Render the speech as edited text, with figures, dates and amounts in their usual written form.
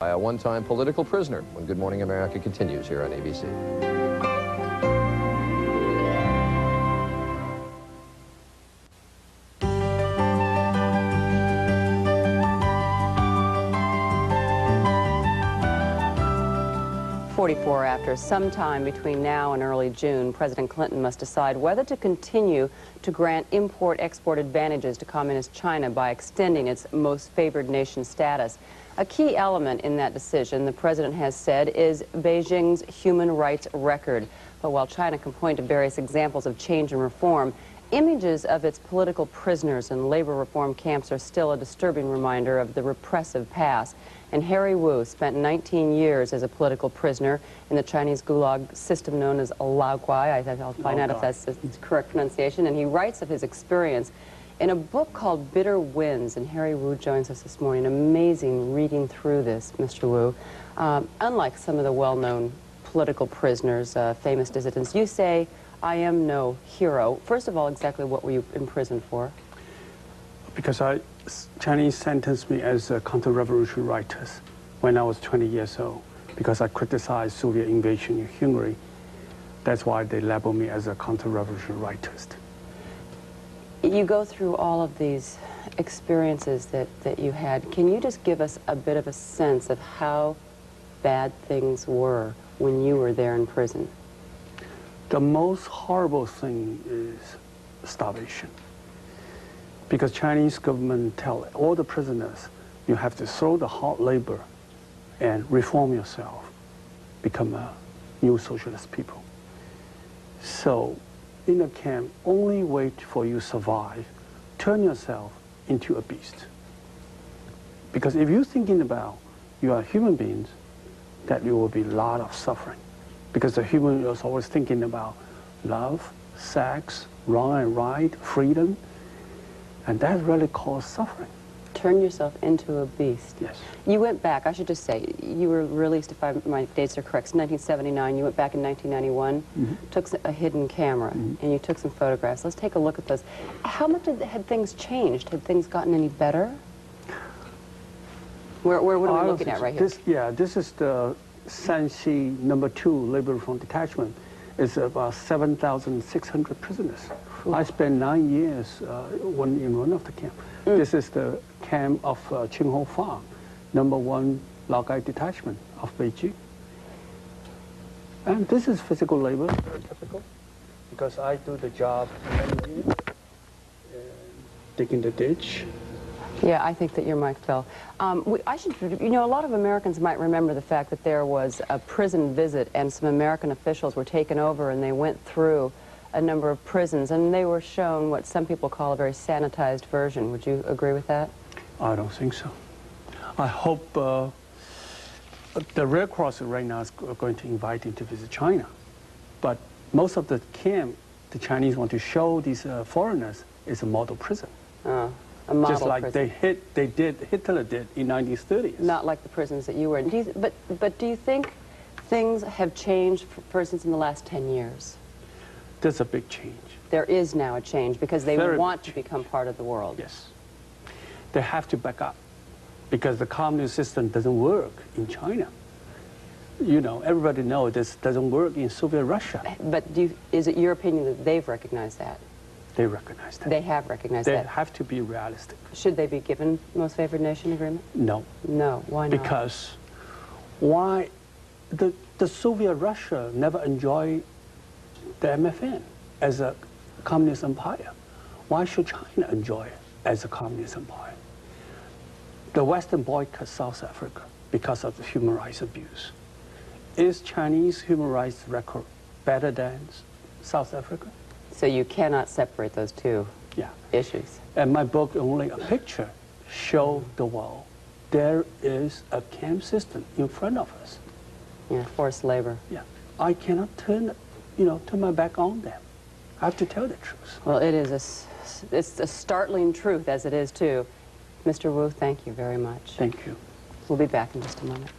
By a one-time political prisoner when Good Morning America continues here on ABC. After some time between now and early June, President Clinton must decide whether to continue to grant import-export advantages to Communist China by extending its most favored nation status. A key element in that decision, the president has said, is Beijing's human rights record. But while China can point to various examples of change and reform, images of its political prisoners and labor reform camps are still a disturbing reminder of the repressive past. And Harry Wu spent 19 years as a political prisoner in the Chinese gulag system known as Lao Guai. I'll find out if that's the correct pronunciation. And he writes of his experience in a book called Bitter Winds. And Harry Wu joins us this morning. Amazing reading through this, Mr. Wu. Unlike some of the well-known political prisoners, famous dissidents, you say, "I am no hero." First of all, exactly what were you in prison for? Because Chinese sentenced me as a counter-revolution writer when I was 20 years old, because I criticized Soviet invasion in Hungary. That's why they labeled me as a counter-revolution writer. You go through all of these experiences that you had. Can you just give us a bit of a sense of how bad things were when you were there in prison? The most horrible thing is starvation. Because Chinese government tell all the prisoners, you have to throw the hard labor and reform yourself, become a new socialist people. So in a camp, only way for you to survive, turn yourself into a beast. Because if you're thinking about you are human beings, that there will be a lot of suffering. Because the human is always thinking about love, sex, wrong and right, freedom, and that really causes suffering. Turn yourself into a beast. Yes. You went back, I should just say, you were released, if my dates are correct, 1979. You went back in 1991, took a hidden camera, and you took some photographs. Let's take a look at those. How much had things changed? Had things gotten any better? What are we looking at right here? This is the Shanxi No. 2 Labor Reform Detachment. It's about 7,600 prisoners. Ooh. I spent 9 years in one of the camps. This is the camp of Qingho Farm, No. 1 Laogai Detachment of Beijing. And this is physical labor, very difficult, because I do the job many years, digging the ditch. Yeah, I think that your mic fell. You know, a lot of Americans might remember the fact that there was a prison visit and some American officials were taken over and they went through a number of prisons and they were shown what some people call a very sanitized version. Would you agree with that? I don't think so. I hope the Red Cross right now is going to invite him to visit China. But most of the camp, the Chinese want to show these foreigners is a model prison. A model just like prison. Hitler did in 1930s. Not like the prisons that you were in. But do you think things have changed, for instance, in the last 10 years? There's a big change. There is now a change because they want to become part of the world. Yes. They have to back up because the communist system doesn't work in China. You know, everybody knows this doesn't work in Soviet Russia. But is it your opinion that they've recognized that? They recognize that. They have recognized that. They have to be realistic. Should they be given most favored nation agreement? No. No. Why not? Because why the Soviet Russia never enjoyed the MFN as a communist empire. Why should China enjoy it as a communist empire? The Western boycott South Africa because of the human rights abuse. Is Chinese human rights record better than South Africa? So you cannot separate those two issues. And my book, only a picture, show the world there is a camp system in front of us. Yeah, forced labor. Yeah, I cannot turn my back on them. I have to tell the truth. Well, it's a startling truth, as it is too. Mr. Wu, thank you very much. Thank you. We'll be back in just a moment.